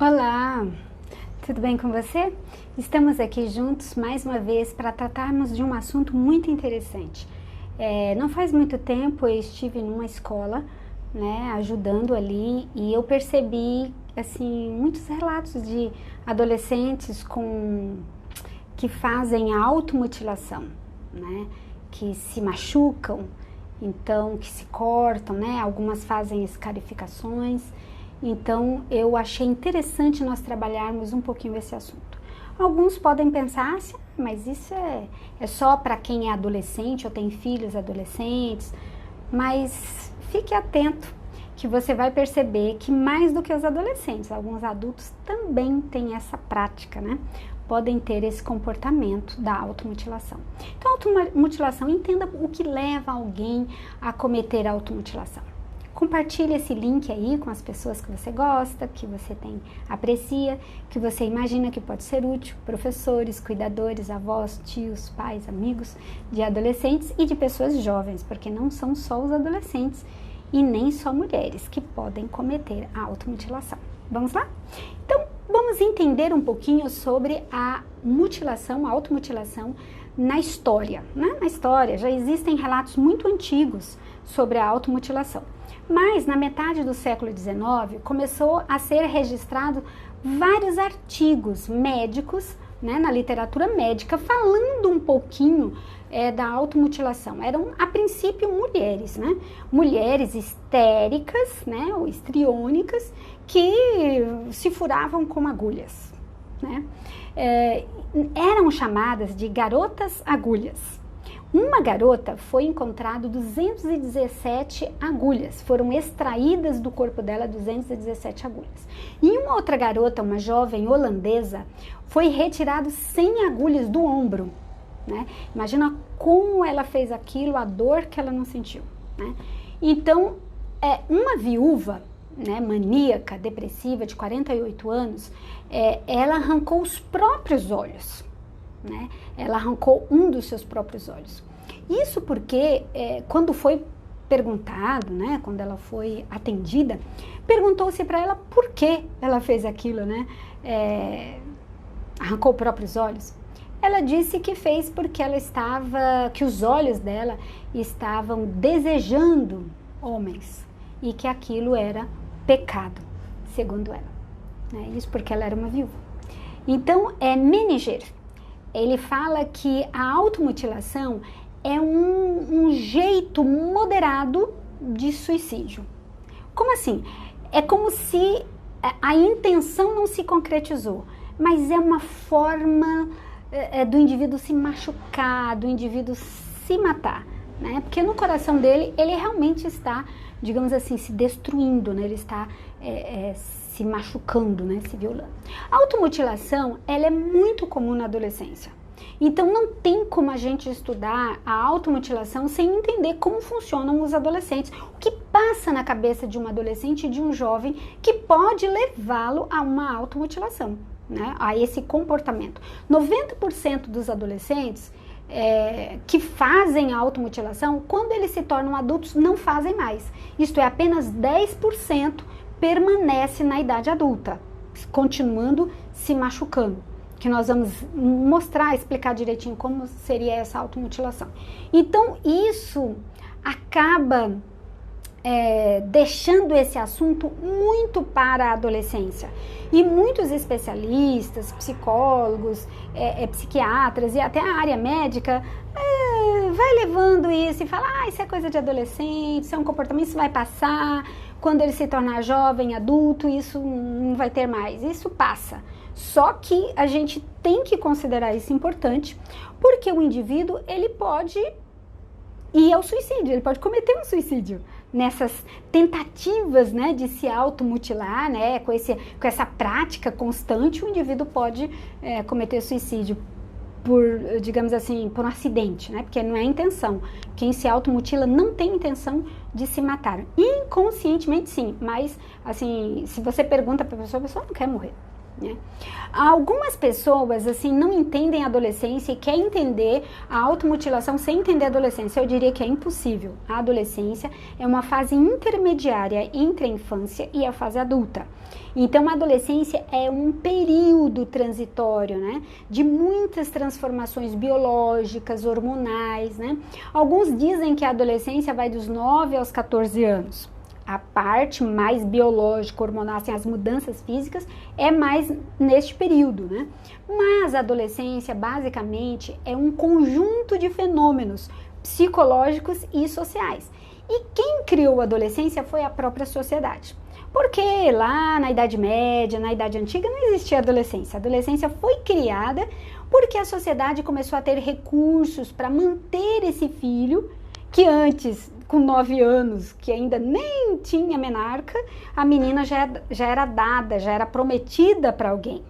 Olá, tudo bem com você? Estamos aqui juntos mais uma vez para tratarmos de um assunto muito interessante. Não faz muito tempo eu estive numa escola, né, ajudando ali, e eu percebi assim muitos relatos de adolescentes que fazem a automutilação, né, que se machucam, então que se cortam, né, algumas fazem escarificações. Então, eu achei interessante nós trabalharmos um pouquinho esse assunto. Alguns podem pensar, assim, mas isso é só para quem é adolescente ou tem filhos adolescentes, mas fique atento que você vai perceber que mais do que os adolescentes, alguns adultos também têm essa prática, né? Podem ter esse comportamento da automutilação. Então, automutilação, entenda o que leva alguém a cometer a automutilação. Compartilhe esse link aí com as pessoas que você gosta, que você aprecia, que você imagina que pode ser útil, professores, cuidadores, avós, tios, pais, amigos de adolescentes e de pessoas jovens, porque não são só os adolescentes e nem só mulheres que podem cometer a automutilação. Vamos lá? Então, vamos entender um pouquinho sobre a mutilação, a automutilação na história, né? Na história já existem relatos muito antigos sobre a automutilação. Mas na metade do século XIX começou a ser registrado vários artigos médicos, né, na literatura médica, falando um pouquinho da automutilação. Eram, a princípio, mulheres, né? Mulheres histéricas, né, ou histriônicas, que se furavam com agulhas, né? Eram chamadas de garotas agulhas. Uma garota foi encontrado 217 agulhas, foram extraídas do corpo dela 217 agulhas. E uma outra garota, uma jovem holandesa, foi retirado 100 agulhas do ombro, né? Imagina como ela fez aquilo, a dor que ela não sentiu, né? Então, uma viúva, né, maníaca, depressiva, de 48 anos, ela arrancou os próprios olhos, né? Ela arrancou um dos seus próprios olhos. Isso porque, quando foi perguntado, né, quando ela foi atendida, perguntou-se para ela por que ela fez aquilo, né? Arrancou os próprios olhos. Ela disse que fez porque que os olhos dela estavam desejando homens e que aquilo era pecado, segundo ela, né? Isso porque ela era uma viúva. Então, Menninger, ele fala que a automutilação é um jeito moderado de suicídio. Como assim? É como se a intenção não se concretizou, mas é uma forma do indivíduo se machucar, do indivíduo se matar, né? Porque no coração dele, ele realmente está, digamos assim, se destruindo, né? Ele está se machucando, né? Se violando. A automutilação, ela é muito comum na adolescência. Então, não tem como a gente estudar a automutilação sem entender como funcionam os adolescentes. O que passa na cabeça de um adolescente e de um jovem que pode levá-lo a uma automutilação, né? A esse comportamento. 90% dos adolescentes que fazem a automutilação, quando eles se tornam adultos, não fazem mais. Isto é, apenas 10% permanece na idade adulta, continuando se machucando, que nós vamos mostrar, explicar direitinho como seria essa automutilação. Então, isso acaba deixando esse assunto muito para a adolescência. E muitos especialistas, psicólogos, psiquiatras e até a área médica vai levando isso e fala, isso é coisa de adolescente, isso é um comportamento, isso vai passar, quando ele se tornar jovem, adulto, isso não vai ter mais, isso passa. Só que a gente tem que considerar isso importante, porque o indivíduo, ele pode ir ao suicídio, ele pode cometer um suicídio nessas tentativas, né, de se automutilar, né, com essa prática constante, o indivíduo pode cometer suicídio por, digamos assim, por um acidente, né, porque não é a intenção. Quem se automutila não tem intenção de se matar. Inconscientemente, sim, mas, assim, se você pergunta para a pessoa não quer morrer, né? Algumas pessoas, assim, não entendem a adolescência e querem entender a automutilação sem entender a adolescência. Eu diria que é impossível. A adolescência é uma fase intermediária entre a infância e a fase adulta. Então, a adolescência é um período transitório, né, de muitas transformações biológicas, hormonais, né? Alguns dizem que a adolescência vai dos 9 aos 14 anos. A parte mais biológica, hormonal, assim, as mudanças físicas, é mais neste período, né? Mas a adolescência, basicamente, é um conjunto de fenômenos psicológicos e sociais. E quem criou a adolescência foi a própria sociedade. Porque lá na Idade Média, na Idade Antiga, não existia adolescência. A adolescência foi criada porque a sociedade começou a ter recursos para manter esse filho que antes, com 9 anos, que ainda nem tinha menarca, a menina já era dada, já era prometida para alguém,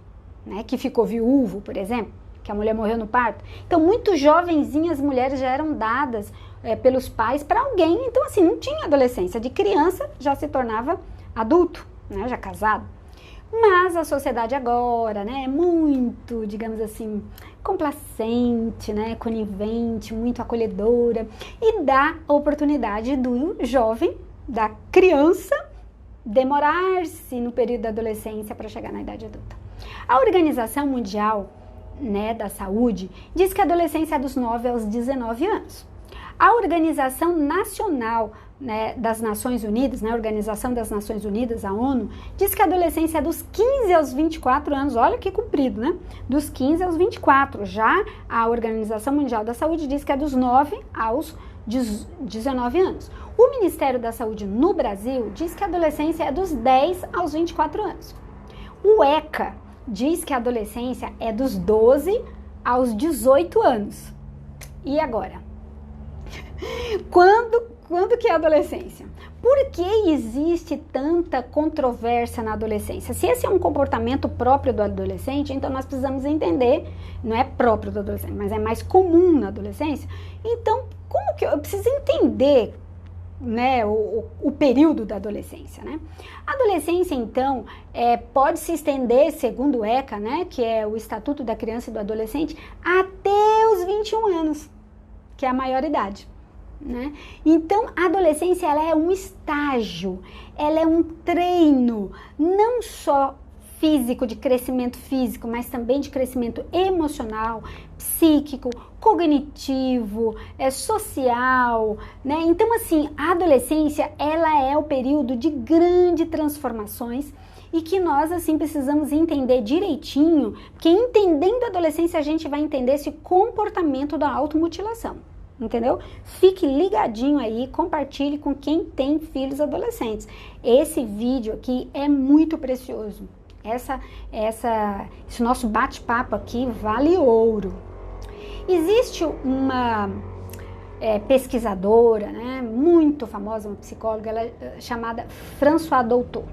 né, que ficou viúvo, por exemplo, que a mulher morreu no parto. Então, muito jovenzinhas mulheres já eram dadas pelos pais para alguém. Então, assim, não tinha adolescência. De criança já se tornava adulto, né, já casado. Mas a sociedade agora, né, é muito, digamos assim, complacente, né, conivente, muito acolhedora e dá a oportunidade do jovem, da criança, demorar-se no período da adolescência para chegar na idade adulta. A Organização Mundial, né, da Saúde diz que a adolescência é dos 9 aos 19 anos. A Organização Nacional, né, das Nações Unidas, né, a Organização das Nações Unidas, a ONU, diz que a adolescência é dos 15 aos 24 anos, olha que comprido, né? Dos 15 aos 24. Já a Organização Mundial da Saúde diz que é dos 9 aos 19 anos. O Ministério da Saúde no Brasil diz que a adolescência é dos 10 aos 24 anos. O ECA diz que a adolescência é dos 12 aos 18 anos. E agora? Quando que é a adolescência? Por que existe tanta controvérsia na adolescência? Se esse é um comportamento próprio do adolescente, então nós precisamos entender, não é próprio do adolescente, mas é mais comum na adolescência. Então, como que eu preciso entender, né, o período da adolescência, né? A adolescência, então, pode se estender, segundo o ECA, né, que é o Estatuto da Criança e do Adolescente, até os 21 anos, que é a maioridade. Né? Então, a adolescência ela é um estágio, ela é um treino, não só físico, de crescimento físico, mas também de crescimento emocional, psíquico, cognitivo, social, né? Então, assim, a adolescência ela é o período de grandes transformações e que nós, assim, precisamos entender direitinho, porque entendendo a adolescência a gente vai entender esse comportamento da automutilação. Entendeu? Fique ligadinho aí, compartilhe com quem tem filhos adolescentes. Esse vídeo aqui é muito precioso. Esse nosso bate-papo aqui vale ouro. Existe uma pesquisadora, né, muito famosa, uma psicóloga, chamada Françoise Doutor.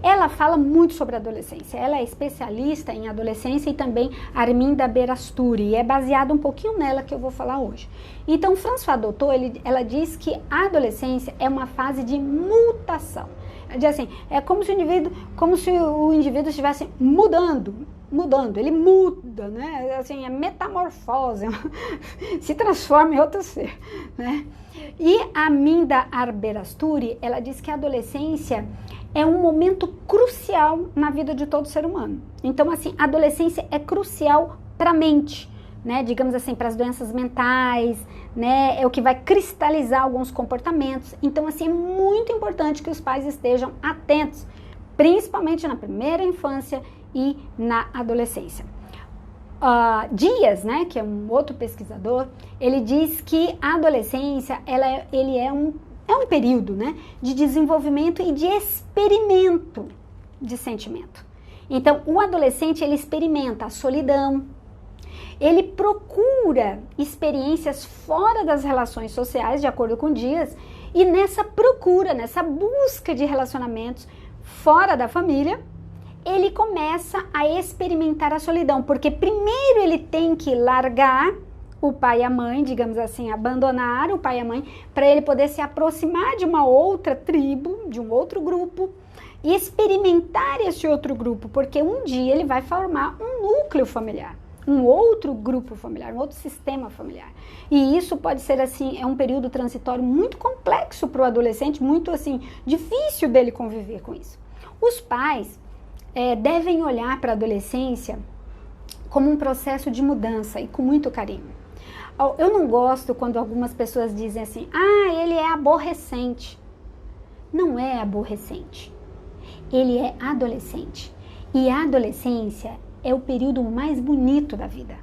Ela fala muito sobre a adolescência, ela é especialista em adolescência e também Arminda Berasturi, e é baseado um pouquinho nela que eu vou falar hoje. Então, Françoise Doutor, ela diz que a adolescência é uma fase de mutação. Ela diz assim, é como se o indivíduo estivesse mudando, ele muda, né? Assim, é metamorfose, se transforma em outro ser, né? E a Arminda Berasturi, ela diz que a adolescência é um momento crucial na vida de todo ser humano. Então, assim, a adolescência é crucial para a mente, né? Digamos assim, para as doenças mentais, né? É o que vai cristalizar alguns comportamentos. Então, assim, é muito importante que os pais estejam atentos, principalmente na primeira infância e na adolescência. Dias, né, que é um outro pesquisador, ele diz que a adolescência, ele é um período, né, de desenvolvimento e de experimento de sentimento. Então, o adolescente, ele experimenta a solidão, ele procura experiências fora das relações sociais, de acordo com Dias, e nessa procura, nessa busca de relacionamentos fora da família, ele começa a experimentar a solidão, porque primeiro ele tem que largar o pai e a mãe, digamos assim, abandonar o pai e a mãe, para ele poder se aproximar de uma outra tribo, de um outro grupo, e experimentar esse outro grupo, porque um dia ele vai formar um núcleo familiar, um outro grupo familiar, um outro sistema familiar. E isso pode ser assim, é um período transitório muito complexo para o adolescente, muito assim, difícil dele conviver com isso. Os pais devem olhar para a adolescência como um processo de mudança e com muito carinho. Eu não gosto quando algumas pessoas dizem assim, ele é aborrecente. Não é aborrecente, ele é adolescente. E a adolescência é o período mais bonito da vida.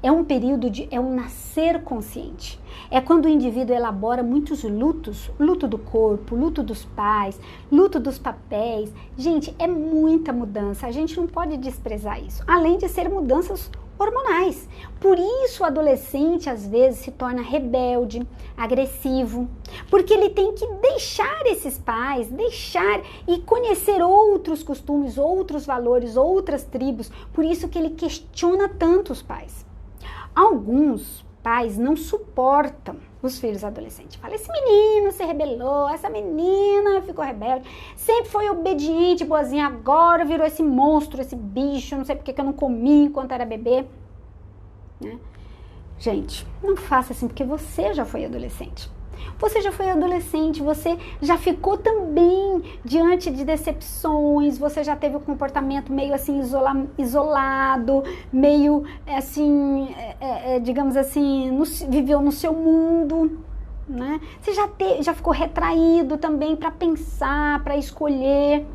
É um período é um nascer consciente. É quando o indivíduo elabora muitos lutos, luto do corpo, luto dos pais, luto dos papéis. Gente, é muita mudança, a gente não pode desprezar isso. Além de ser mudanças hormonais. Por isso o adolescente às vezes se torna rebelde, agressivo, porque ele tem que deixar esses pais, deixar e conhecer outros costumes, outros valores, outras tribos. Por isso que ele questiona tanto os pais. Alguns pais não suportam os filhos adolescentes. Fala, esse menino se rebelou, essa menina ficou rebelde, sempre foi obediente, boazinha, agora virou esse monstro, esse bicho, não sei porque que eu não comi enquanto era bebê. Né? Gente, não faça assim, porque você já foi adolescente. Você já foi adolescente, você já ficou também diante de decepções, você já teve um comportamento meio assim isolado, meio assim, digamos assim, viveu no seu mundo, né? Você já ficou retraído também para pensar, para escolher.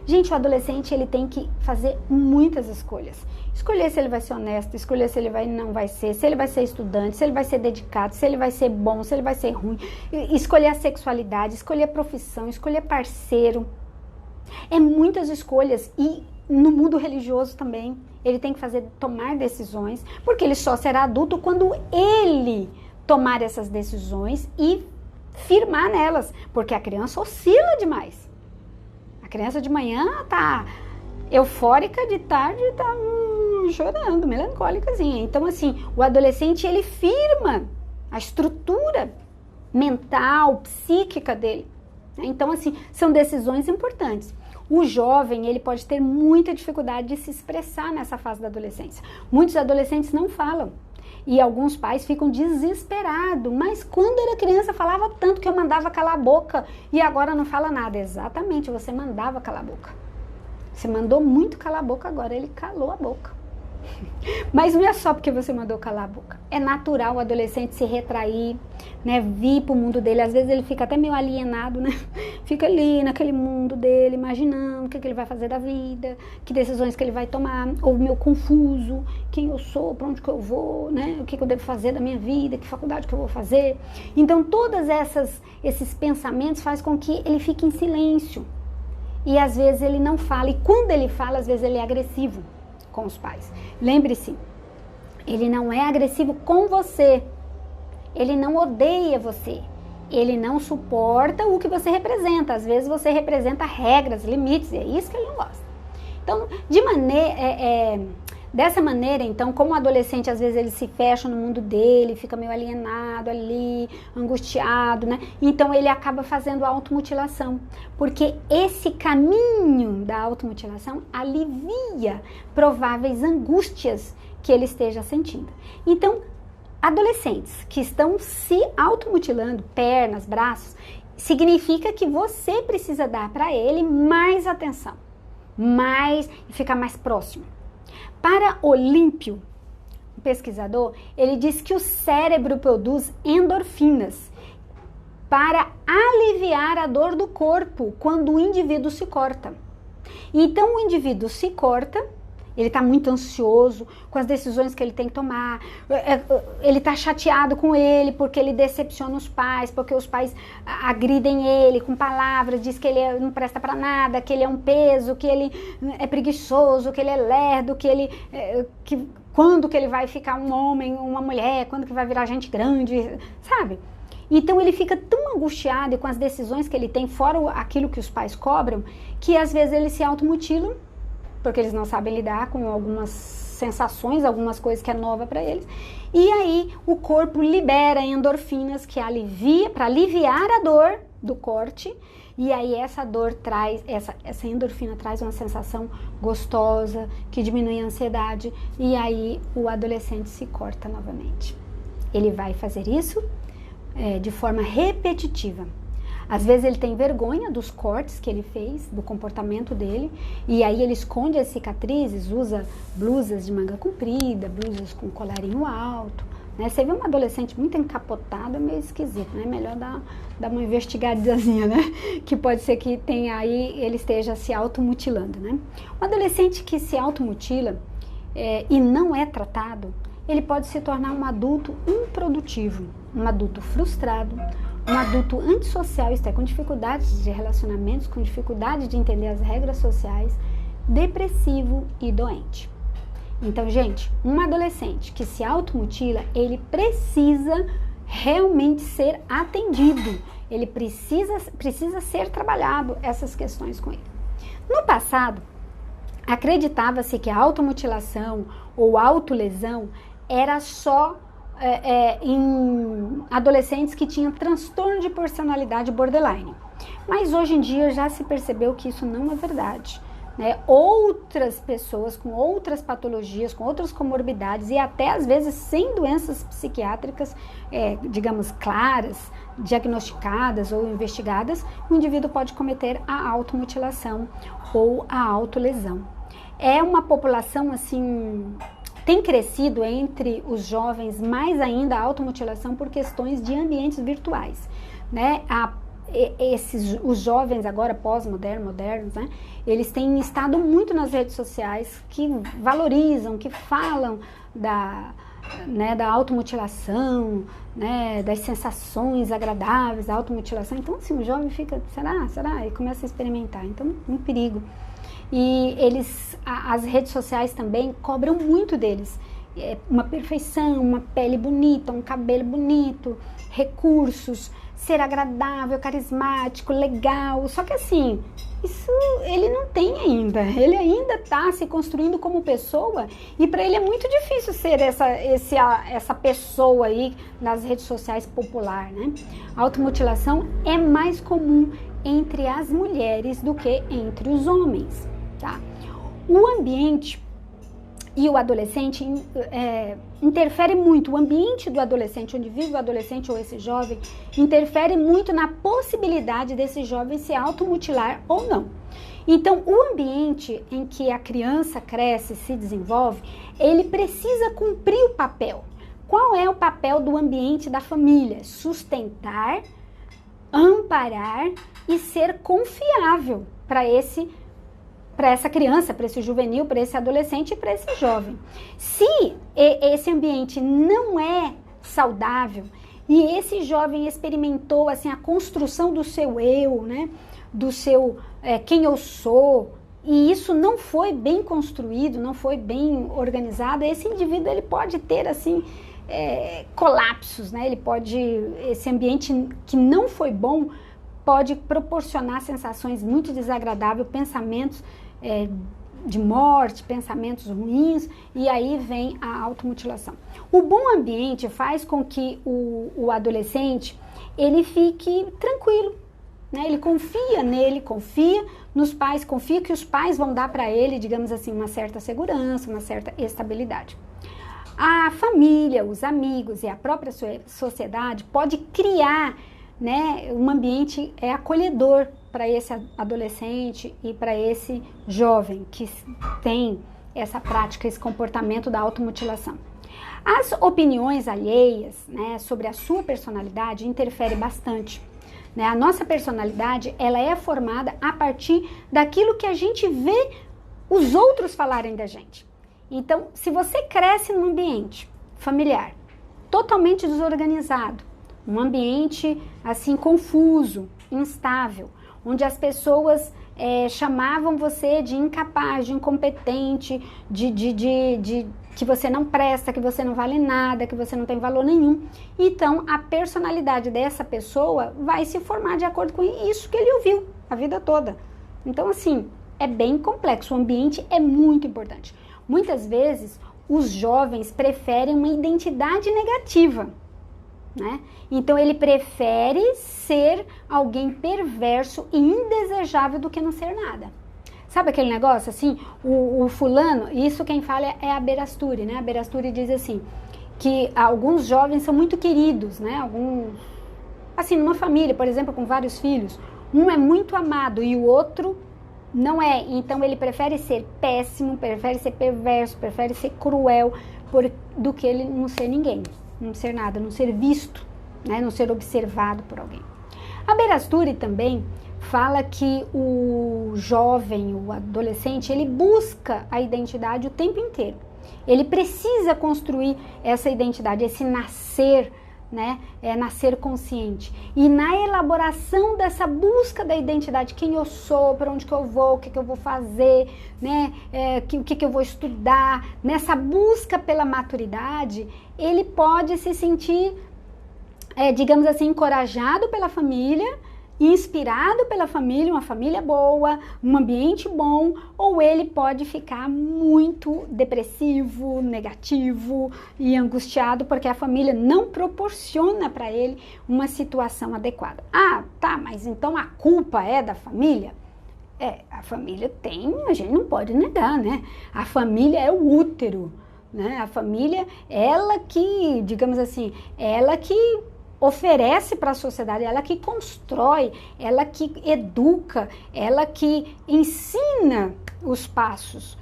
Gente, o adolescente ele tem que fazer muitas escolhas. Escolher se ele vai ser honesto, escolher se ele não vai ser, se ele vai ser estudante, se ele vai ser dedicado, se ele vai ser bom, se ele vai ser ruim. Escolher a sexualidade, escolher a profissão, escolher parceiro. É muitas escolhas e no mundo religioso também. Ele tem que tomar decisões, porque ele só será adulto quando ele tomar essas decisões e firmar nelas, porque a criança oscila demais. A criança de manhã tá eufórica, de tarde tá chorando, melancólicazinha. Então, assim, o adolescente, ele firma a estrutura mental, psíquica dele. Então, assim, são decisões importantes. O jovem, ele pode ter muita dificuldade de se expressar nessa fase da adolescência. Muitos adolescentes não falam. E alguns pais ficam desesperados. Mas quando era criança falava tanto que eu mandava calar a boca e agora não fala nada. Exatamente, você mandava calar a boca. Você mandou muito calar a boca, agora ele calou a boca. Mas não é só porque você mandou calar a boca. É natural o adolescente se retrair, né? Vir pro mundo dele. Às vezes ele fica até meio alienado, né? Fica ali naquele mundo dele, imaginando o que ele vai fazer da vida, que decisões que ele vai tomar, ou meio confuso, quem eu sou, para onde que eu vou, né? O que eu devo fazer da minha vida, que faculdade que eu vou fazer. Então, todos esses pensamentos fazem com que ele fique em silêncio. E às vezes ele não fala. E quando ele fala, às vezes ele é agressivo com os pais. Lembre-se, ele não é agressivo com você. Ele não odeia você. Ele não suporta o que você representa. Às vezes você representa regras, limites, e é isso que ele não gosta. Então, dessa maneira, então, como o adolescente, às vezes ele se fecha no mundo dele, fica meio alienado ali, angustiado, né? Então ele acaba fazendo automutilação, porque esse caminho da automutilação alivia prováveis angústias que ele esteja sentindo. Então, adolescentes que estão se automutilando, pernas, braços, significa que você precisa dar para ele mais atenção, e ficar mais próximo. Para Olímpio, um pesquisador, ele diz que o cérebro produz endorfinas para aliviar a dor do corpo quando o indivíduo se corta. Então o indivíduo se corta, ele está muito ansioso com as decisões que ele tem que tomar, ele está chateado com ele porque ele decepciona os pais, porque os pais agridem ele com palavras, diz que ele não presta para nada, que ele é um peso, que ele é preguiçoso, que ele é lerdo, quando que ele vai ficar um homem, uma mulher, quando que vai virar gente grande, sabe? Então ele fica tão angustiado com as decisões que ele tem, fora aquilo que os pais cobram, que às vezes eles se automutilam, porque eles não sabem lidar com algumas sensações, algumas coisas que é nova para eles. E aí o corpo libera endorfinas que para aliviar a dor do corte, e aí essa dor traz, essa endorfina traz uma sensação gostosa, que diminui a ansiedade, e aí o adolescente se corta novamente. Ele vai fazer isso de forma repetitiva. Às vezes ele tem vergonha dos cortes que ele fez, do comportamento dele, e aí ele esconde as cicatrizes, usa blusas de manga comprida, blusas com colarinho alto, né? Você vê um adolescente muito encapotado, é meio esquisito, né? Melhor dar uma investigadazinha, né? Que pode ser que tenha aí, ele esteja se automutilando, né? Um adolescente que se automutila e não é tratado, ele pode se tornar um adulto improdutivo, um adulto frustrado, um adulto antissocial, isto é, com dificuldades de relacionamentos, com dificuldade de entender as regras sociais, depressivo e doente. Então, gente, um adolescente que se automutila, ele precisa realmente ser atendido, ele precisa ser trabalhado essas questões com ele. No passado, acreditava-se que a automutilação ou autolesão era só em adolescentes que tinham transtorno de personalidade borderline. Mas hoje em dia já se percebeu que isso não é verdade, né? Outras pessoas com outras patologias, com outras comorbidades e até às vezes sem doenças psiquiátricas, digamos, claras, diagnosticadas ou investigadas, o indivíduo pode cometer a automutilação ou a autolesão. É uma população assim... Tem crescido entre os jovens mais ainda a automutilação por questões de ambientes virtuais, né? Os jovens agora pós-modernos, né? Eles têm estado muito nas redes sociais que valorizam, que falam da automutilação, né? Das sensações agradáveis da automutilação. Então, assim, o jovem fica, será? E começa a experimentar. Então, um perigo. E as redes sociais também cobram muito deles. Uma perfeição, uma pele bonita, um cabelo bonito, recursos, ser agradável, carismático, legal. Só que assim, isso ele não tem ainda. Ele ainda está se construindo como pessoa e para ele é muito difícil ser essa pessoa aí nas redes sociais popular, né? A automutilação é mais comum entre as mulheres do que entre os homens. Tá? O ambiente e o adolescente interfere muito. O ambiente do adolescente, onde vive o adolescente ou esse jovem, interfere muito na possibilidade desse jovem se automutilar ou não. Então, o ambiente em que a criança cresce, se desenvolve, ele precisa cumprir o papel. Qual é o papel do ambiente da família? Sustentar, amparar e ser confiável para essa criança, para esse juvenil, para esse adolescente e para esse jovem. Se esse ambiente não é saudável e esse jovem experimentou assim a construção do seu eu, né, do seu quem eu sou, e isso não foi bem construído, não foi bem organizado, esse indivíduo ele pode ter assim colapsos, né? Esse ambiente que não foi bom pode proporcionar sensações muito desagradáveis, pensamentos de morte, pensamentos ruins, e aí vem a automutilação. O bom ambiente faz com que o adolescente ele fique tranquilo, né? Ele confia nele, confia nos pais, confia que os pais vão dar para ele, digamos assim, uma certa segurança, uma certa estabilidade. A família, os amigos e a própria sociedade pode criar, né, um ambiente acolhedor para esse adolescente e para esse jovem que tem essa prática, esse comportamento da automutilação. As opiniões alheias, né, sobre a sua personalidade interferem bastante. Né? A nossa personalidade ela é formada a partir daquilo que a gente vê os outros falarem da gente. Então, se você cresce num ambiente familiar totalmente desorganizado, um ambiente assim confuso, instável, onde as pessoas chamavam você de incapaz, de incompetente, de que você não presta, que você não vale nada, que você não tem valor nenhum. Então, a personalidade dessa pessoa vai se formar de acordo com isso que ele ouviu a vida toda. Então, assim, é bem complexo. O ambiente é muito importante. Muitas vezes, os jovens preferem uma identidade negativa, né? Então ele prefere ser alguém perverso e indesejável do que não ser nada. Sabe aquele negócio assim, o fulano, isso quem fala é a Berasturi, né? A Berasturi diz assim, que alguns jovens são muito queridos, né? Alguns, assim, numa família, por exemplo, com vários filhos, um é muito amado e o outro não é. Então ele prefere ser péssimo, prefere ser perverso, prefere ser cruel, do que ele não ser ninguém, não ser nada, não ser visto, né? Não ser observado por alguém. A Berasturi também fala que o jovem, o adolescente, ele busca a identidade o tempo inteiro. Ele precisa construir essa identidade, esse nascer, né? Nascer consciente. E na elaboração dessa busca da identidade, quem eu sou, para onde que eu vou, o que que eu vou fazer, né? O que que eu vou estudar, nessa busca pela maturidade, ele pode se sentir, digamos assim, encorajado pela família, inspirado pela família, uma família boa, um ambiente bom, ou ele pode ficar muito depressivo, negativo e angustiado porque a família não proporciona para ele uma situação adequada. Ah, tá, mas então a culpa é da família? A família tem, a gente não pode negar, né? A família é o útero, né? A família, ela que, digamos assim, ela que oferece para a sociedade, ela que constrói, ela que educa, ela que ensina os passos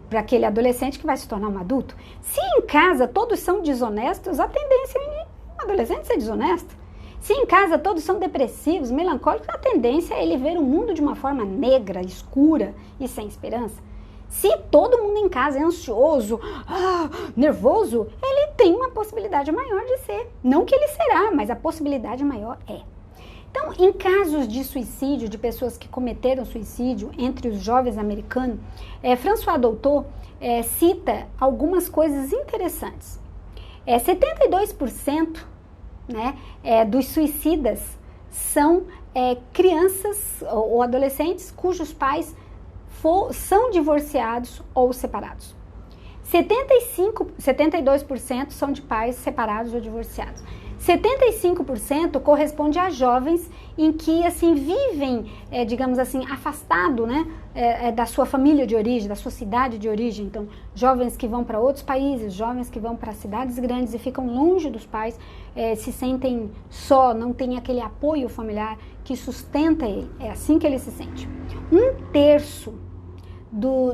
para aquele adolescente que vai se tornar um adulto. Se em casa todos são desonestos, a tendência é um adolescente ser desonesto. Se em casa todos são depressivos, melancólicos, a tendência é ele ver o mundo de uma forma negra, escura e sem esperança. Se todo mundo em casa é ansioso, nervoso, ele tem uma possibilidade maior de ser. Não que ele será, mas a possibilidade maior é. Então, em casos de suicídio, de pessoas que cometeram suicídio entre os jovens americanos, François Dolto cita algumas coisas interessantes. 72%, né, dos suicidas são crianças ou adolescentes cujos pais são divorciados ou separados. 72% são de pais separados ou divorciados. 75% corresponde a jovens em que assim vivem, digamos assim, afastado, né, da sua família de origem, da sua cidade de origem. Então, jovens que vão para outros países, jovens que vão para cidades grandes e ficam longe dos pais, se sentem só, não tem aquele apoio familiar que sustenta ele. É assim que ele se sente. 1/3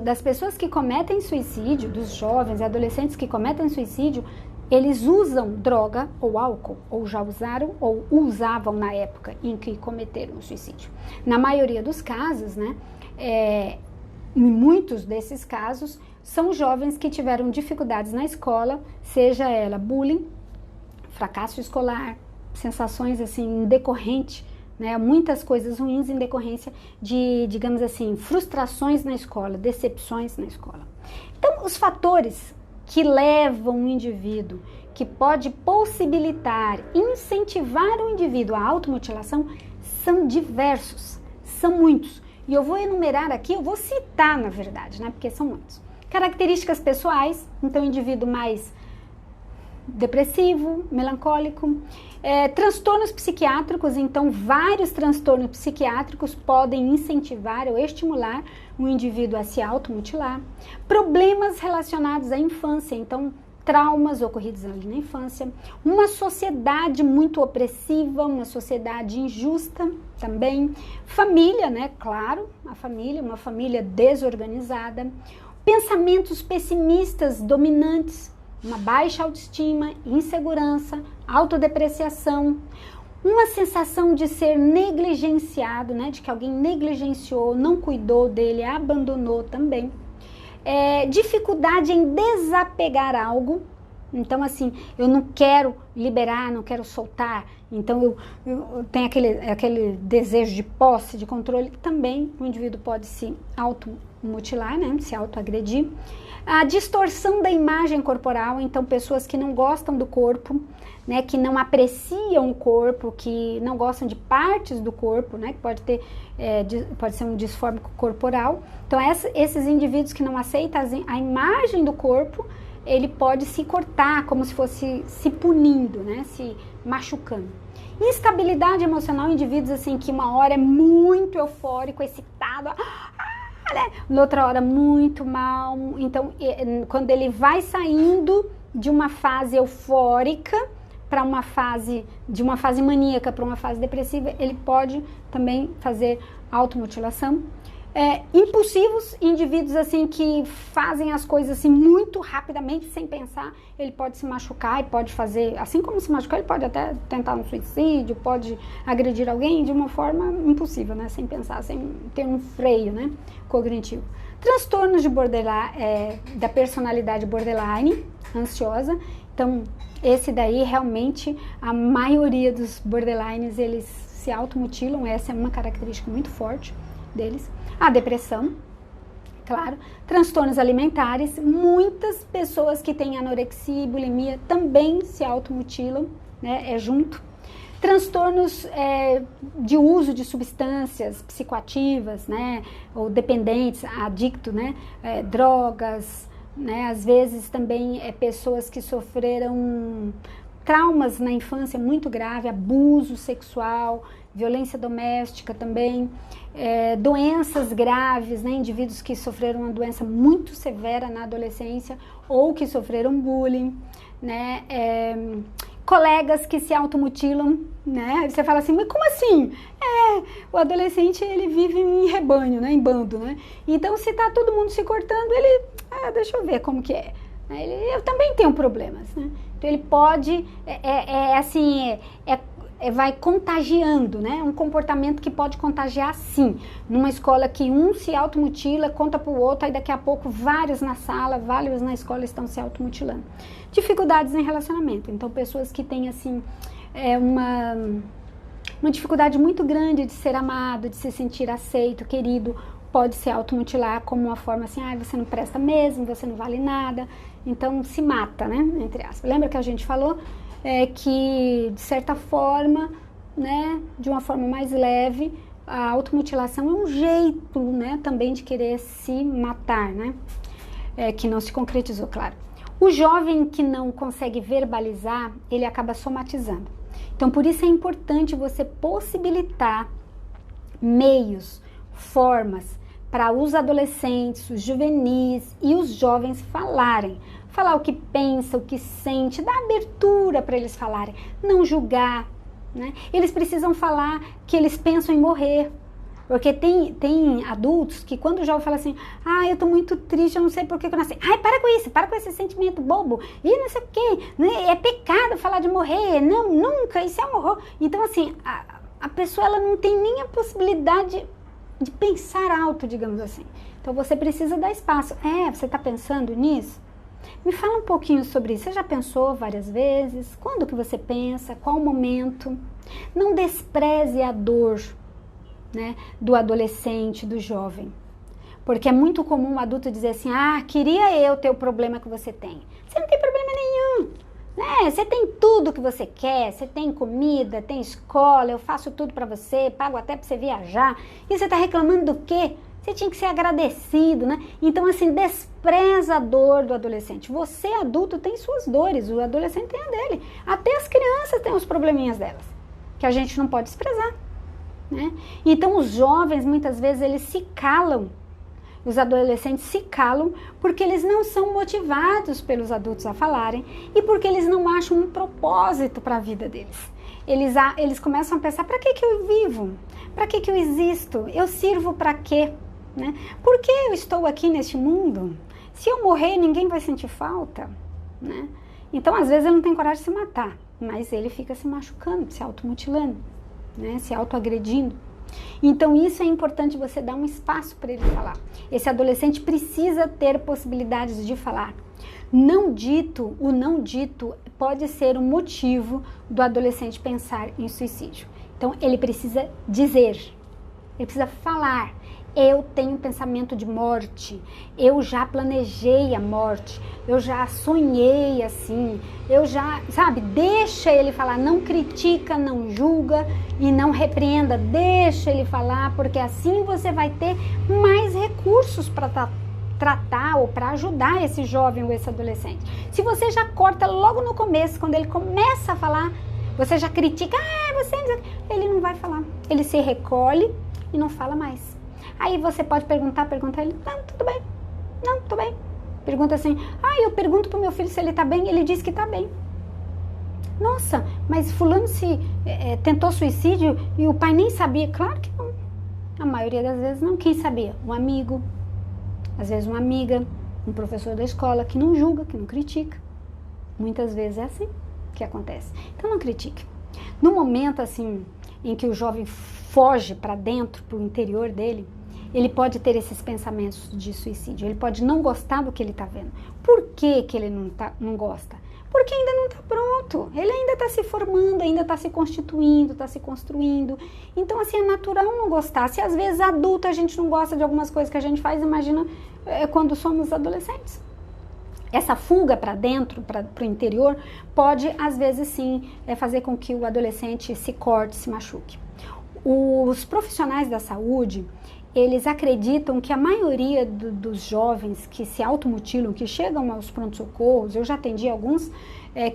das pessoas que cometem suicídio, dos jovens e adolescentes que cometem suicídio, eles usam droga ou álcool, ou já usaram ou usavam na época em que cometeram o suicídio. Na maioria dos casos, né, em muitos desses casos, são jovens que tiveram dificuldades na escola, seja ela bullying, fracasso escolar, sensações assim decorrente, né, muitas coisas ruins em decorrência de, digamos assim, frustrações na escola, decepções na escola. Então, os fatores que levam o indivíduo, que pode possibilitar, incentivar o indivíduo à automutilação, são diversos, são muitos. E eu vou enumerar aqui, eu vou citar, na verdade, né, porque são muitos. Características pessoais, então, o indivíduo mais depressivo, melancólico, transtornos psiquiátricos, então vários transtornos psiquiátricos podem incentivar ou estimular o indivíduo a se automutilar. Problemas relacionados à infância, então traumas ocorridos ali na infância. Uma sociedade muito opressiva, uma sociedade injusta também. Família, né? Claro, a família, uma família desorganizada. Pensamentos pessimistas dominantes, uma baixa autoestima, insegurança, autodepreciação, uma sensação de ser negligenciado, né, de que alguém negligenciou, não cuidou dele, abandonou também. Dificuldade em desapegar algo, então assim, eu não quero liberar, não quero soltar, então eu tenho aquele desejo de posse, de controle, também o indivíduo pode se automutilar, né, se autoagredir. A distorção da imagem corporal, então pessoas que não gostam do corpo, né, que não apreciam o corpo, que não gostam de partes do corpo, né, que pode ser um disfórico corporal. Então esses indivíduos que não aceitam a imagem do corpo, ele pode se cortar, como se fosse se punindo, né? Se machucando. Instabilidade emocional, indivíduos assim que uma hora é muito eufórico, excitado, né? Noutra hora muito mal. Então, quando ele vai saindo de uma fase eufórica para uma fase, de uma fase maníaca para uma fase depressiva, ele pode também fazer automutilação. Impulsivos, indivíduos assim que fazem as coisas assim muito rapidamente, sem pensar, ele pode se machucar e pode fazer, assim como se machucar, ele pode até tentar um suicídio, pode agredir alguém de uma forma impulsiva, né, sem pensar, sem ter um freio, né, cognitivo. Transtornos de borderline, da personalidade borderline, ansiosa. Então, esse daí realmente, a maioria dos borderlines, eles se automutilam, essa é uma característica muito forte deles. A depressão, claro, transtornos alimentares, muitas pessoas que têm anorexia e bulimia também se automutilam, né, junto. Transtornos de uso de substâncias psicoativas, né, ou dependentes, adicto, né, drogas, né, às vezes também pessoas que sofreram traumas na infância muito grave, abuso sexual, violência doméstica também, doenças graves, né, indivíduos que sofreram uma doença muito severa na adolescência ou que sofreram bullying, né, colegas que se automutilam, né, você fala assim, mas como assim? O adolescente, ele vive em rebanho, né, em bando, né, então se tá todo mundo se cortando, ele, deixa eu ver como que é, eu também tenho problemas, né, então ele pode, vai contagiando, né? Um comportamento que pode contagiar, sim. Numa escola que um se automutila, conta para o outro, aí daqui a pouco vários na sala, vários na escola estão se automutilando. Dificuldades em relacionamento. Então, pessoas que têm, assim, uma dificuldade muito grande de ser amado, de se sentir aceito, querido, pode se automutilar como uma forma assim, você não presta mesmo, você não vale nada, então se mata, né? Entre aspas. Lembra que a gente falou? Que, de certa forma, né, de uma forma mais leve, a automutilação é um jeito, né, também de querer se matar, né, que não se concretizou, claro. O jovem que não consegue verbalizar, ele acaba somatizando. Então, por isso é importante você possibilitar meios, formas, para os adolescentes, os juvenis e os jovens falarem o que pensa, o que sente, dar abertura para eles falarem, não julgar, né? Eles precisam falar que eles pensam em morrer, porque tem adultos que quando o jovem fala assim, eu tô muito triste, eu não sei por que eu nasci, para com esse sentimento bobo, e não sei o que, né? É pecado falar de morrer, não, nunca, isso é um horror. Então assim, a pessoa ela não tem nem a possibilidade de pensar alto, digamos assim. Então você precisa dar espaço. Você está pensando nisso? Me fala um pouquinho sobre isso. Você já pensou várias vezes? Quando que você pensa? Qual o momento? Não despreze a dor, né, do adolescente, do jovem. Porque é muito comum um adulto dizer assim, queria eu ter o problema que você tem. Você não tem problema nenhum. Né? Você tem tudo que você quer, você tem comida, tem escola, eu faço tudo para você, pago até para você viajar. E você está reclamando do quê? Você tinha que ser agradecido, né? Então, assim, despreza a dor do adolescente. Você, adulto, tem suas dores, o adolescente tem a dele. Até as crianças têm os probleminhas delas, que a gente não pode desprezar, né? Então, os jovens, muitas vezes, eles se calam. Os adolescentes se calam porque eles não são motivados pelos adultos a falarem e porque eles não acham um propósito para a vida deles. Eles começam a pensar, para que eu vivo? Para que eu existo? Eu sirvo para quê? Né? Por que eu estou aqui neste mundo? Se eu morrer, ninguém vai sentir falta, né? Então, às vezes, ele não tem coragem de se matar, mas ele fica se machucando, se automutilando, né? Se autoagredindo. Então, isso é importante você dar um espaço para ele falar. Esse adolescente precisa ter possibilidades de falar. O não dito pode ser um motivo do adolescente pensar em suicídio. Então, ele precisa dizer, ele precisa falar. Eu tenho pensamento de morte, eu já planejei a morte, eu já sonhei assim, deixa ele falar, não critica, não julga e não repreenda, deixa ele falar, porque assim você vai ter mais recursos para tratar ou para ajudar esse jovem ou esse adolescente. Se você já corta logo no começo, quando ele começa a falar, você já critica, ele não vai falar. Ele se recolhe e não fala mais. Aí você pode perguntar a ele, não, tudo bem, não, tô bem. Pergunta assim, eu pergunto pro meu filho se ele tá bem, ele diz que tá bem. Nossa, mas fulano tentou suicídio e o pai nem sabia. Claro que não. A maioria das vezes não. Quem sabia? Um amigo, às vezes uma amiga, um professor da escola que não julga, que não critica. Muitas vezes é assim que acontece. Então não critique. No momento assim em que o jovem foge para dentro, para o interior dele, ele pode ter esses pensamentos de suicídio. Ele pode não gostar do que ele está vendo. Por que ele não gosta? Porque ainda não está pronto, ele ainda está se formando, ainda está se constituindo, está se construindo. Então, assim, é natural não gostar. Se às vezes adulta a gente não gosta de algumas coisas que a gente faz, imagina quando somos adolescentes. Essa fuga para dentro, para o interior, pode, às vezes sim, fazer com que o adolescente se corte, se machuque. Os profissionais da saúde, eles acreditam que a maioria dos jovens que se automutilam, que chegam aos pronto-socorros, eu já atendi alguns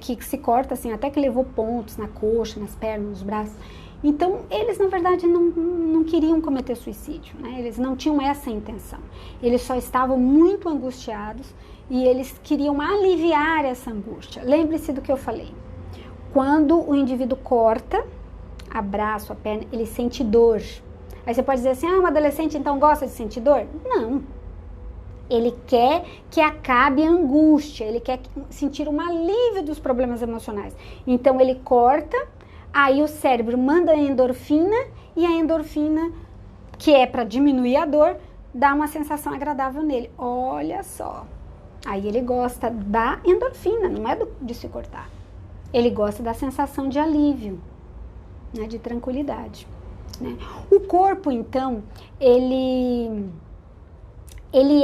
que se cortam assim, até que levou pontos na coxa, nas pernas, nos braços. Então, eles na verdade não queriam cometer suicídio, né? Eles não tinham essa intenção. Eles só estavam muito angustiados e eles queriam aliviar essa angústia. Lembre-se do que eu falei. Quando o indivíduo corta a braço, a perna, ele sente dor. Aí você pode dizer assim, um adolescente então gosta de sentir dor? Não. Ele quer que acabe a angústia, ele quer sentir um alívio dos problemas emocionais. Então ele corta, aí o cérebro manda a endorfina, e a endorfina, que é para diminuir a dor, dá uma sensação agradável nele. Olha só. Aí ele gosta da endorfina, não é de se cortar. Ele gosta da sensação de alívio, né, de tranquilidade. Né? O corpo, então, ele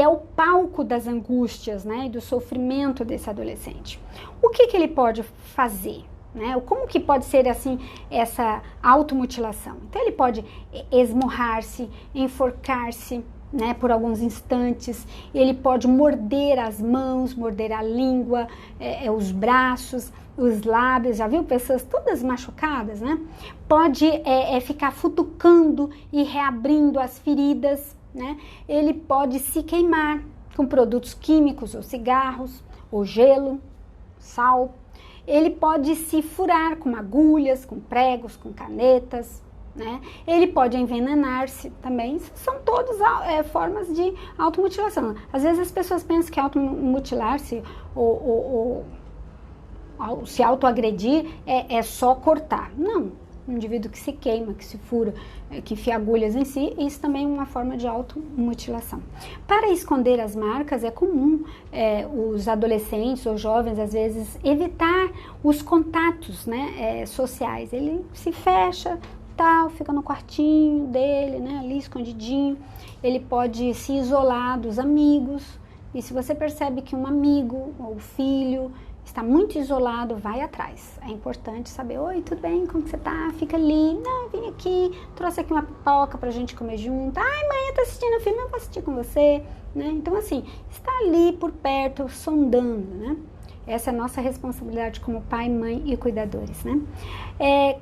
é o palco das angústias, né, e do sofrimento desse adolescente. O que ele pode fazer? Né? Como que pode ser assim essa automutilação? Então ele pode esmurrar-se, enforcar-se, né, por alguns instantes, ele pode morder as mãos, morder a língua, os braços, os lábios, já viu pessoas todas machucadas, né? Pode ficar futucando e reabrindo as feridas, né? Ele pode se queimar com produtos químicos, ou cigarros, ou gelo, sal. Ele pode se furar com agulhas, com pregos, com canetas, né? Ele pode envenenar-se também. São todas formas de automutilação. Às vezes as pessoas pensam que automutilar-se ou se autoagredir é só cortar. Não. Um indivíduo que se queima, que se fura, que enfia agulhas em si, isso também é uma forma de automutilação. Para esconder as marcas, é comum os adolescentes ou jovens, às vezes, evitar os contatos, né, sociais. Ele se fecha, tal, fica no quartinho dele, né, ali escondidinho. Ele pode se isolar dos amigos. E se você percebe que um amigo ou filho está muito isolado, vai atrás. É importante saber, oi, tudo bem, como que você tá? Fica ali, não, vim aqui, trouxe aqui uma pipoca pra gente comer junto. Ai, mãe, eu tô assistindo o filme, eu vou assistir com você, né? Então, assim, está ali por perto, sondando, né? Essa é a nossa responsabilidade como pai, mãe e cuidadores, né?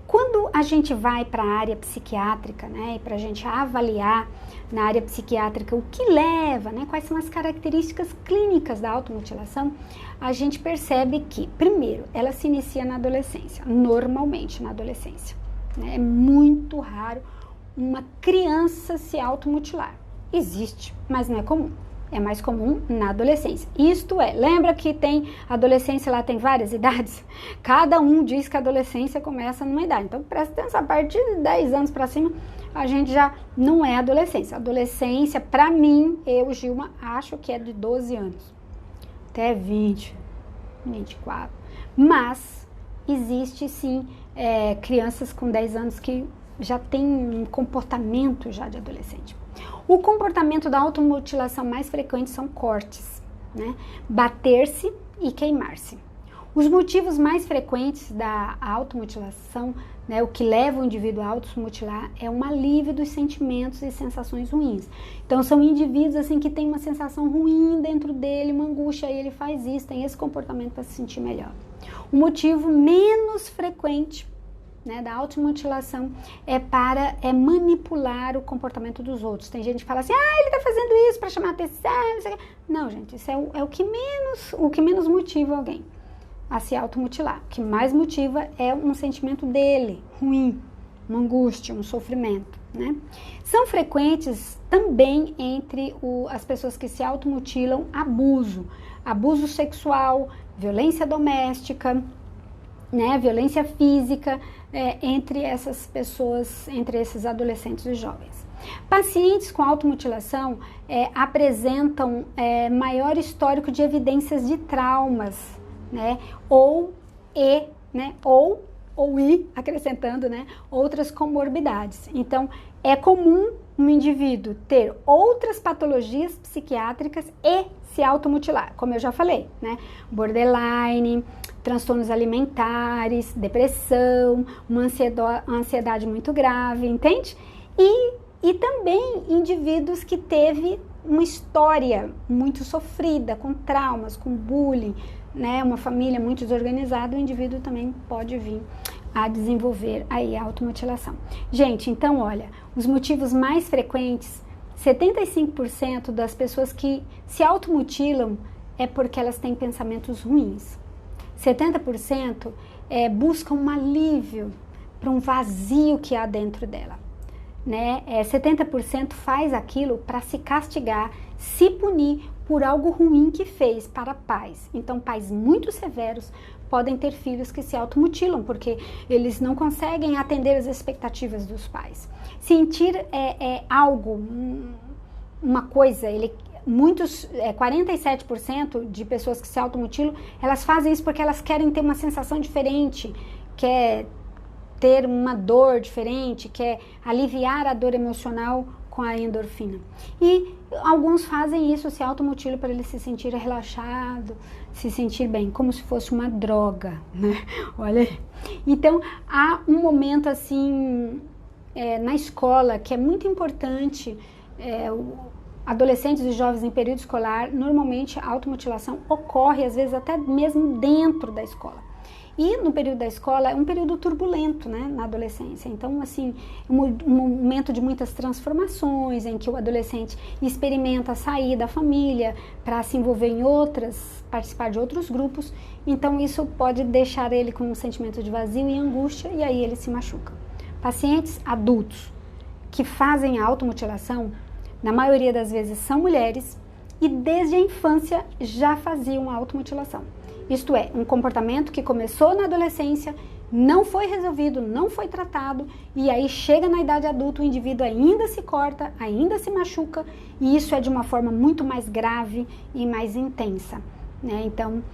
Quando a gente vai para a área psiquiátrica, né, e para a gente avaliar na área psiquiátrica o que leva, né, quais são as características clínicas da automutilação, a gente percebe que, primeiro, ela se inicia na adolescência, normalmente na adolescência, né? É muito raro uma criança se automutilar. Existe, mas não é comum. É mais comum na adolescência. Isto é, lembra que tem adolescência, lá tem várias idades? Cada um diz que a adolescência começa numa idade. Então, presta atenção, a partir de 10 anos para cima, a gente já não é adolescência. Adolescência, para mim, eu, Gilma, acho que é de 12 anos. Até 20, 24. Mas, existe sim crianças com 10 anos que já têm um comportamento já de adolescente. O comportamento da automutilação mais frequente são cortes, né? Bater-se e queimar-se. Os motivos mais frequentes da automutilação, né, o que leva o indivíduo a automutilar é um alívio dos sentimentos e sensações ruins. Então são indivíduos assim que têm uma sensação ruim dentro dele, uma angústia, e ele faz isso, tem esse comportamento para se sentir melhor. O motivo menos frequente, né, da automutilação é manipular o comportamento dos outros. Tem gente que fala assim, ele tá fazendo isso para chamar atenção, não sei o quê. Não, gente, isso é o que menos motiva alguém a se automutilar. O que mais motiva é um sentimento dele, ruim, uma angústia, um sofrimento, né? São frequentes também entre as pessoas que se automutilam abuso sexual, violência doméstica, né, violência física, entre essas pessoas, entre esses adolescentes e jovens. Pacientes com automutilação apresentam maior histórico de evidências de traumas, né, acrescentando, né, outras comorbidades. Então, é comum um indivíduo ter outras patologias psiquiátricas e se automutilar, como eu já falei, né, borderline, transtornos alimentares, depressão, uma ansiedade muito grave, entende? E também indivíduos que teve uma história muito sofrida, com traumas, com bullying, né? Uma família muito desorganizada, o indivíduo também pode vir a desenvolver aí a automutilação. Gente, então olha, os motivos mais frequentes, 75% das pessoas que se automutilam é porque elas têm pensamentos ruins. 70% buscam um alívio para um vazio que há dentro dela, né? 70% faz aquilo para se castigar, se punir por algo ruim que fez para pais. Então, pais muito severos podem ter filhos que se automutilam, porque eles não conseguem atender as expectativas dos pais. Sentir algo, uma coisa, 47% de pessoas que se automutilam, elas fazem isso porque elas querem ter uma sensação diferente, quer ter uma dor diferente, quer aliviar a dor emocional com a endorfina. E alguns fazem isso, se automutilam para ele se sentir relaxado, se sentir bem, como se fosse uma droga, né? Olha aí. Então, há um momento assim, na escola, que é muito importante, adolescentes e jovens em período escolar, normalmente a automutilação ocorre, às vezes até mesmo dentro da escola. E no período da escola é um período turbulento, né, na adolescência. Então, assim, um momento de muitas transformações, em que o adolescente experimenta sair da família para se envolver em participar de outros grupos. Então, isso pode deixar ele com um sentimento de vazio e angústia, e aí ele se machuca. Pacientes adultos que fazem a automutilação, na maioria das vezes são mulheres, e desde a infância já faziam a automutilação. Isto é, um comportamento que começou na adolescência, não foi resolvido, não foi tratado, e aí chega na idade adulta, o indivíduo ainda se corta, ainda se machuca, e isso é de uma forma muito mais grave e mais intensa, né? Então,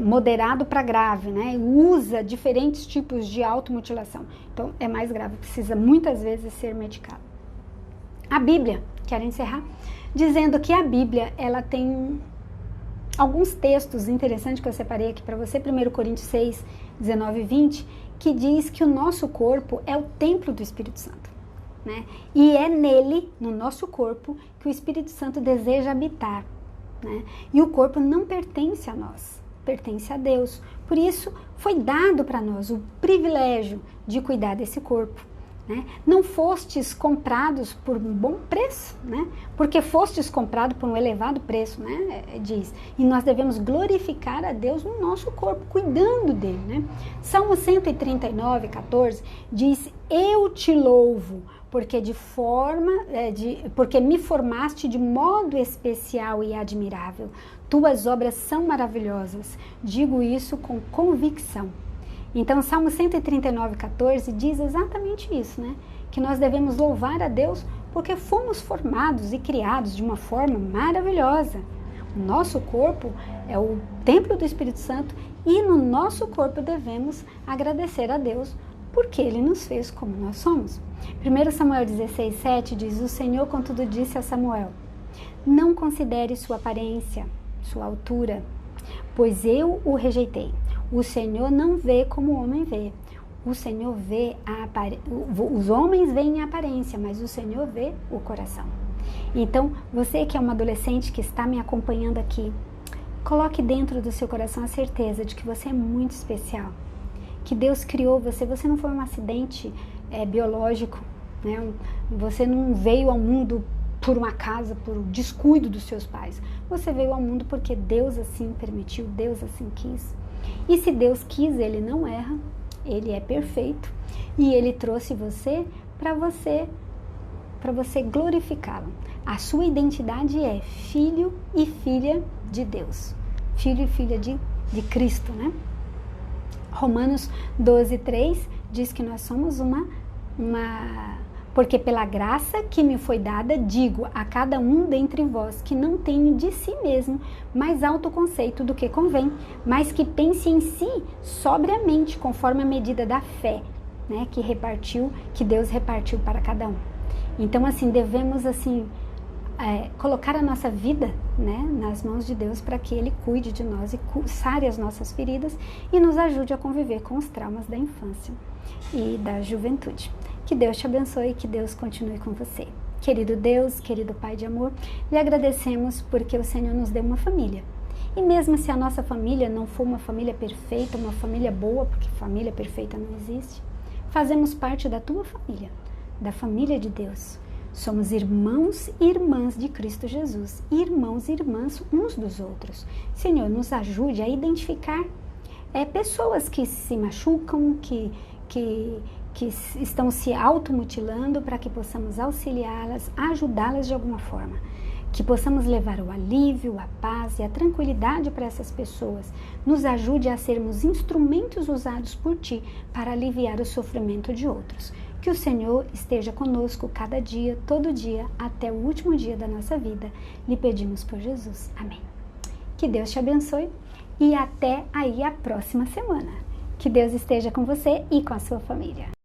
moderado para grave, né? Usa diferentes tipos de automutilação. Então, é mais grave, precisa muitas vezes ser medicado. A Bíblia, quero encerrar, dizendo que a Bíblia, ela tem alguns textos interessantes que eu separei aqui para você, 1 Coríntios 6, 19 e 20, que diz que o nosso corpo é o templo do Espírito Santo, né? E é nele, no nosso corpo, que o Espírito Santo deseja habitar, né? E o corpo não pertence a nós, pertence a Deus. Por isso, foi dado para nós o privilégio de cuidar desse corpo, né? Não fostes comprados por um bom preço, né? Porque fostes comprados por um elevado preço, né? Diz. E nós devemos glorificar a Deus no nosso corpo, cuidando dele, né? Salmo 139, 14 diz: eu te louvo, porque porque me formaste de modo especial e admirável. Tuas obras são maravilhosas. Digo isso com convicção. Então, Salmo 139, 14 diz exatamente isso, né? Que nós devemos louvar a Deus porque fomos formados e criados de uma forma maravilhosa. O nosso corpo é o templo do Espírito Santo e no nosso corpo devemos agradecer a Deus porque Ele nos fez como nós somos. 1 Samuel 16, 7 diz: o Senhor, contudo, disse a Samuel: não considere sua aparência, sua altura, pois eu o rejeitei. O Senhor não vê como o homem vê. O Senhor vê os homens veem a aparência, mas o Senhor vê o coração. Então, você que é uma adolescente que está me acompanhando aqui, coloque dentro do seu coração a certeza de que você é muito especial, que Deus criou você. Você não foi um acidente biológico, né? Você não veio ao mundo por um acaso, por um descuido dos seus pais. Você veio ao mundo porque Deus assim permitiu, Deus assim quis. E se Deus quis, Ele não erra, Ele é perfeito e Ele trouxe você para você glorificá-lo. A sua identidade é filho e filha de Deus, filho e filha de Cristo, né? Romanos 12:3 diz que nós somos porque pela graça que me foi dada, digo a cada um dentre vós que não tenha de si mesmo mais alto conceito do que convém, mas que pense em si sobriamente, conforme a medida da fé, né, que Deus repartiu para cada um. Então, assim, devemos, assim, colocar a nossa vida, né, nas mãos de Deus para que Ele cuide de nós e sare as nossas feridas e nos ajude a conviver com os traumas da infância e da juventude. Que Deus te abençoe e que Deus continue com você. Querido Deus, querido Pai de amor, lhe agradecemos porque o Senhor nos deu uma família. E mesmo se a nossa família não for uma família perfeita, uma família boa, porque família perfeita não existe, fazemos parte da tua família, da família de Deus. Somos irmãos e irmãs de Cristo Jesus, irmãos e irmãs uns dos outros. Senhor, nos ajude a identificar pessoas que se machucam, que estão se automutilando, para que possamos auxiliá-las, ajudá-las de alguma forma. Que possamos levar o alívio, a paz e a tranquilidade para essas pessoas. Nos ajude a sermos instrumentos usados por Ti para aliviar o sofrimento de outros. Que o Senhor esteja conosco cada dia, todo dia, até o último dia da nossa vida. Lhe pedimos por Jesus. Amém. Que Deus te abençoe e até aí a próxima semana. Que Deus esteja com você e com a sua família.